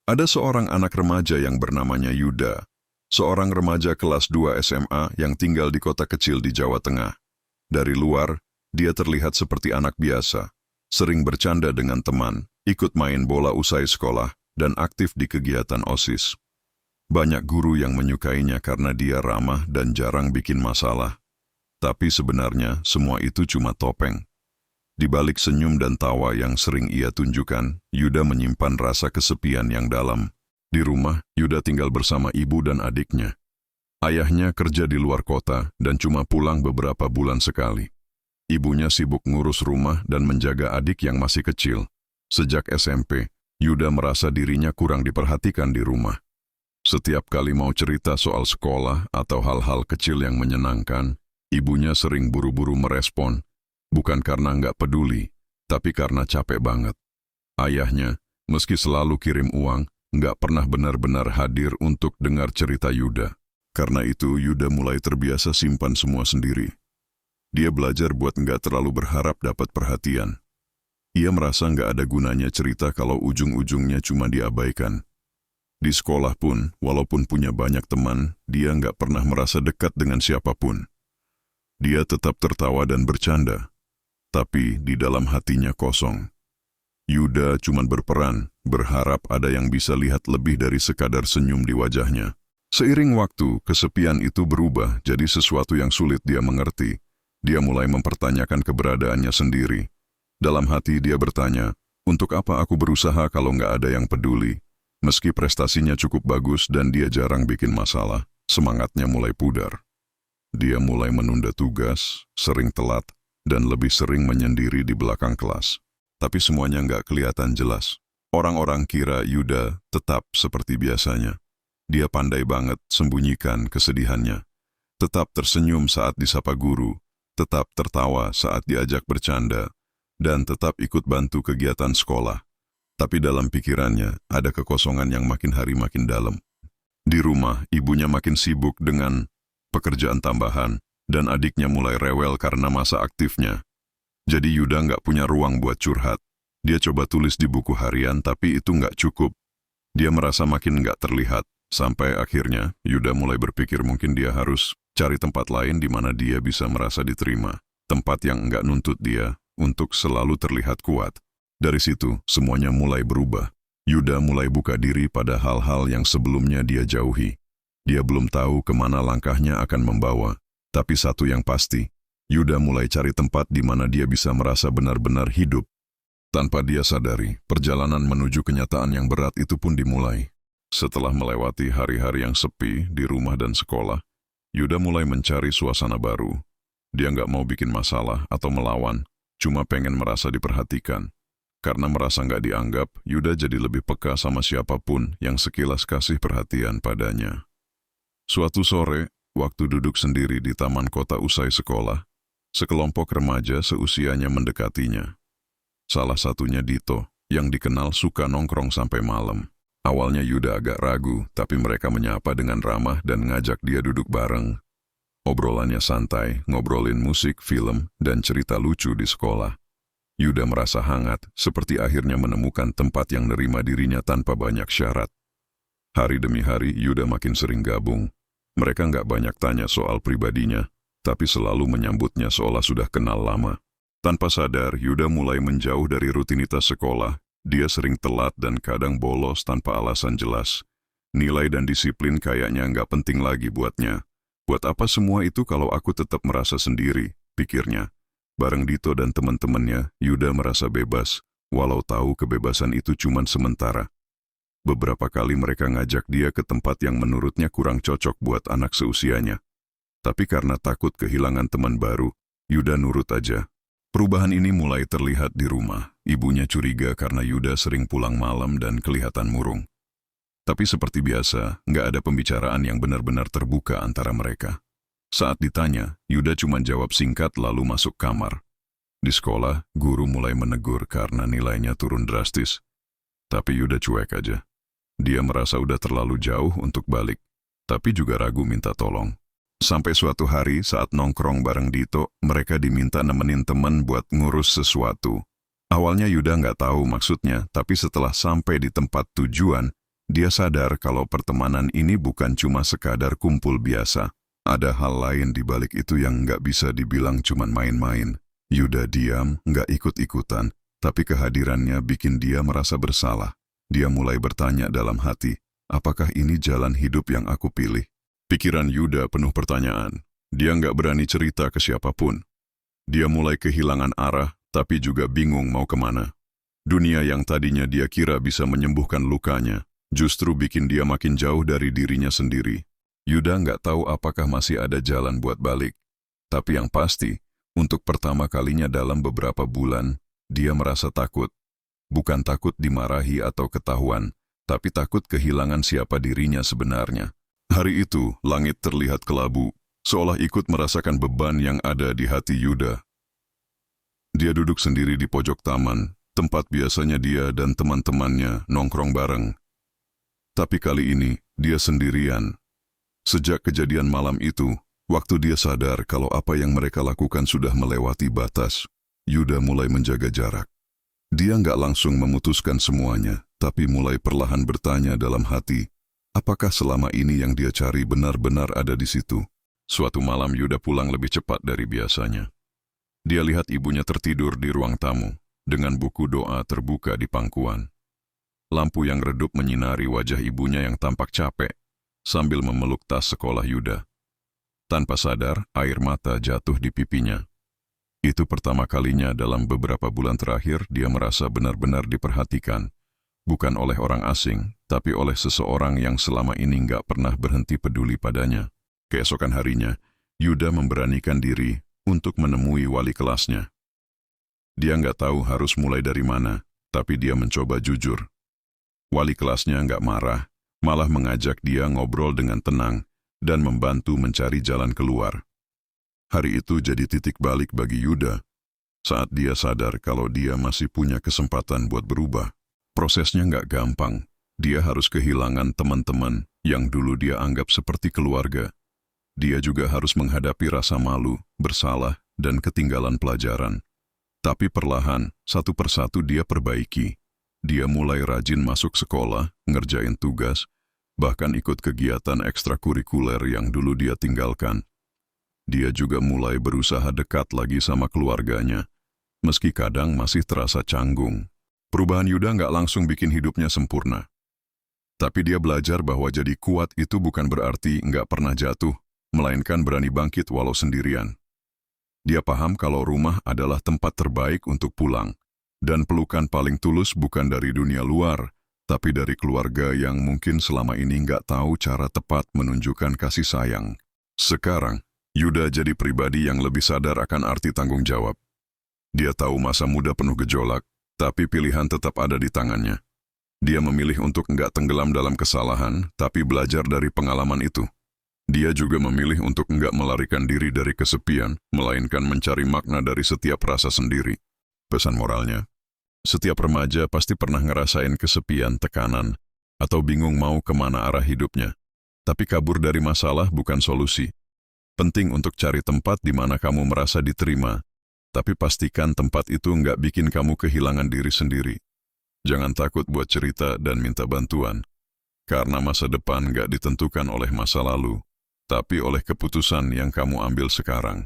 Ada seorang anak remaja yang bernamanya Yuda, seorang remaja kelas 2 SMA yang tinggal di kota kecil di Jawa Tengah. Dari luar, dia terlihat seperti anak biasa, sering bercanda dengan teman, ikut main bola usai sekolah, dan aktif di kegiatan OSIS. Banyak guru yang menyukainya karena dia ramah dan jarang bikin masalah. Tapi sebenarnya semua itu cuma topeng. Di balik senyum dan tawa yang sering ia tunjukkan, Yuda menyimpan rasa kesepian yang dalam. Di rumah, Yuda tinggal bersama ibu dan adiknya. Ayahnya kerja di luar kota dan cuma pulang beberapa bulan sekali. Ibunya sibuk ngurus rumah dan menjaga adik yang masih kecil. Sejak SMP, Yuda merasa dirinya kurang diperhatikan di rumah. Setiap kali mau cerita soal sekolah atau hal-hal kecil yang menyenangkan, ibunya sering buru-buru merespon. Bukan karena nggak peduli, tapi karena capek banget. Ayahnya, meski selalu kirim uang, nggak pernah benar-benar hadir untuk dengar cerita Yuda. Karena itu, Yuda mulai terbiasa simpan semua sendiri. Dia belajar buat nggak terlalu berharap dapat perhatian. Ia merasa nggak ada gunanya cerita kalau ujung-ujungnya cuma diabaikan. Di sekolah pun, walaupun punya banyak teman, dia nggak pernah merasa dekat dengan siapapun. Dia tetap tertawa dan bercanda. Tapi di dalam hatinya kosong. Yuda cuma berperan, berharap ada yang bisa lihat lebih dari sekadar senyum di wajahnya. Seiring waktu, kesepian itu berubah jadi sesuatu yang sulit dia mengerti. Dia mulai mempertanyakan keberadaannya sendiri. Dalam hati dia bertanya, untuk apa aku berusaha kalau nggak ada yang peduli? Meski prestasinya cukup bagus dan dia jarang bikin masalah, semangatnya mulai pudar. Dia mulai menunda tugas, sering telat, dan lebih sering menyendiri di belakang kelas. Tapi semuanya nggak kelihatan jelas. Orang-orang kira Yuda tetap seperti biasanya. Dia pandai banget sembunyikan kesedihannya. Tetap tersenyum saat disapa guru, tetap tertawa saat diajak bercanda, dan tetap ikut bantu kegiatan sekolah. Tapi dalam pikirannya ada kekosongan yang makin hari makin dalam. Di rumah, ibunya makin sibuk dengan pekerjaan tambahan, dan adiknya mulai rewel karena masa aktifnya. Jadi Yuda nggak punya ruang buat curhat. Dia coba tulis di buku harian tapi itu nggak cukup. Dia merasa makin nggak terlihat. Sampai akhirnya Yuda mulai berpikir mungkin dia harus cari tempat lain di mana dia bisa merasa diterima. Tempat yang nggak nuntut dia untuk selalu terlihat kuat. Dari situ semuanya mulai berubah. Yuda mulai buka diri pada hal-hal yang sebelumnya dia jauhi. Dia belum tahu kemana langkahnya akan membawa. Tapi satu yang pasti, Yuda mulai cari tempat di mana dia bisa merasa benar-benar hidup. Tanpa dia sadari, perjalanan menuju kenyataan yang berat itu pun dimulai. Setelah melewati hari-hari yang sepi di rumah dan sekolah, Yuda mulai mencari suasana baru. Dia nggak mau bikin masalah atau melawan, cuma pengen merasa diperhatikan. Karena merasa nggak dianggap, Yuda jadi lebih peka sama siapapun yang sekilas kasih perhatian padanya. Suatu sore, waktu duduk sendiri di taman kota usai sekolah, sekelompok remaja seusianya mendekatinya. Salah satunya Dito, yang dikenal suka nongkrong sampai malam. Awalnya Yuda agak ragu, tapi mereka menyapa dengan ramah dan ngajak dia duduk bareng. Obrolannya santai, ngobrolin musik, film, dan cerita lucu di sekolah. Yuda merasa hangat, seperti akhirnya menemukan tempat yang nerima dirinya tanpa banyak syarat. Hari demi hari, Yuda makin sering gabung. Mereka nggak banyak tanya soal pribadinya, tapi selalu menyambutnya seolah sudah kenal lama. Tanpa sadar, Yuda mulai menjauh dari rutinitas sekolah. Dia sering telat dan kadang bolos tanpa alasan jelas. Nilai dan disiplin kayaknya nggak penting lagi buatnya. Buat apa semua itu kalau aku tetap merasa sendiri, pikirnya. Bareng Dito dan teman-temannya, Yuda merasa bebas, walau tahu kebebasan itu cuma sementara. Beberapa kali mereka ngajak dia ke tempat yang menurutnya kurang cocok buat anak seusianya. Tapi karena takut kehilangan teman baru, Yuda nurut aja. Perubahan ini mulai terlihat di rumah. Ibunya curiga karena Yuda sering pulang malam dan kelihatan murung. Tapi seperti biasa, nggak ada pembicaraan yang benar-benar terbuka antara mereka. Saat ditanya, Yuda cuma jawab singkat lalu masuk kamar. Di sekolah, guru mulai menegur karena nilainya turun drastis. Tapi Yuda cuek aja. Dia merasa udah terlalu jauh untuk balik, tapi juga ragu minta tolong. Sampai suatu hari saat nongkrong bareng Dito, mereka diminta nemenin teman buat ngurus sesuatu. Awalnya Yuda nggak tahu maksudnya, tapi setelah sampai di tempat tujuan, Dia sadar kalau pertemanan ini bukan cuma sekadar kumpul biasa. Ada hal lain di balik itu yang nggak bisa dibilang cuma main-main. Yuda diam, nggak ikut-ikutan, tapi kehadirannya bikin dia merasa bersalah. Dia mulai bertanya dalam hati, apakah ini jalan hidup yang aku pilih? Pikiran Yuda penuh pertanyaan. Dia nggak berani cerita ke siapapun. Dia mulai kehilangan arah, tapi juga bingung mau kemana. Dunia yang tadinya dia kira bisa menyembuhkan lukanya, justru bikin dia makin jauh dari dirinya sendiri. Yuda nggak tahu apakah masih ada jalan buat balik. Tapi yang pasti, untuk pertama kalinya dalam beberapa bulan, dia merasa takut. Bukan takut dimarahi atau ketahuan, tapi takut kehilangan siapa dirinya sebenarnya. Hari itu, langit terlihat kelabu, seolah ikut merasakan beban yang ada di hati Yuda. Dia duduk sendiri di pojok taman, tempat biasanya dia dan teman-temannya nongkrong bareng. Tapi kali ini, dia sendirian. Sejak kejadian malam itu, waktu dia sadar kalau apa yang mereka lakukan sudah melewati batas, Yuda mulai menjaga jarak. Dia nggak langsung memutuskan semuanya, tapi mulai perlahan bertanya dalam hati, apakah selama ini yang dia cari benar-benar ada di situ? Suatu malam Yuda pulang lebih cepat dari biasanya. Dia lihat ibunya tertidur di ruang tamu, dengan buku doa terbuka di pangkuan. Lampu yang redup menyinari wajah ibunya yang tampak capek, sambil memeluk tas sekolah Yuda. Tanpa sadar, air mata jatuh di pipinya. Itu pertama kalinya dalam beberapa bulan terakhir dia merasa benar-benar diperhatikan, bukan oleh orang asing, tapi oleh seseorang yang selama ini nggak pernah berhenti peduli padanya. Keesokan harinya, Yuda memberanikan diri untuk menemui wali kelasnya. Dia nggak tahu harus mulai dari mana, tapi dia mencoba jujur. Wali kelasnya nggak marah, malah mengajak dia ngobrol dengan tenang dan membantu mencari jalan keluar. Hari itu jadi titik balik bagi Yuda, saat dia sadar kalau dia masih punya kesempatan buat berubah. Prosesnya nggak gampang, dia harus kehilangan teman-teman yang dulu dia anggap seperti keluarga. Dia juga harus menghadapi rasa malu, bersalah, dan ketinggalan pelajaran. Tapi perlahan, satu persatu dia perbaiki. Dia mulai rajin masuk sekolah, ngerjain tugas, bahkan ikut kegiatan ekstrakurikuler yang dulu dia tinggalkan. Dia juga mulai berusaha dekat lagi sama keluarganya, meski kadang masih terasa canggung. Perubahan Yuda nggak langsung bikin hidupnya sempurna. Tapi dia belajar bahwa jadi kuat itu bukan berarti nggak pernah jatuh, melainkan berani bangkit walau sendirian. Dia paham kalau rumah adalah tempat terbaik untuk pulang, dan pelukan paling tulus bukan dari dunia luar, tapi dari keluarga yang mungkin selama ini nggak tahu cara tepat menunjukkan kasih sayang. Sekarang, Yuda jadi pribadi yang lebih sadar akan arti tanggung jawab. Dia tahu masa muda penuh gejolak, tapi pilihan tetap ada di tangannya. Dia memilih untuk nggak tenggelam dalam kesalahan, tapi belajar dari pengalaman itu. Dia juga memilih untuk nggak melarikan diri dari kesepian, melainkan mencari makna dari setiap rasa sendiri. Pesan moralnya, setiap remaja pasti pernah ngerasain kesepian, tekanan, atau bingung mau kemana arah hidupnya. Tapi kabur dari masalah bukan solusi. Penting untuk cari tempat di mana kamu merasa diterima, tapi pastikan tempat itu nggak bikin kamu kehilangan diri sendiri. Jangan takut buat cerita dan minta bantuan, karena masa depan nggak ditentukan oleh masa lalu, tapi oleh keputusan yang kamu ambil sekarang.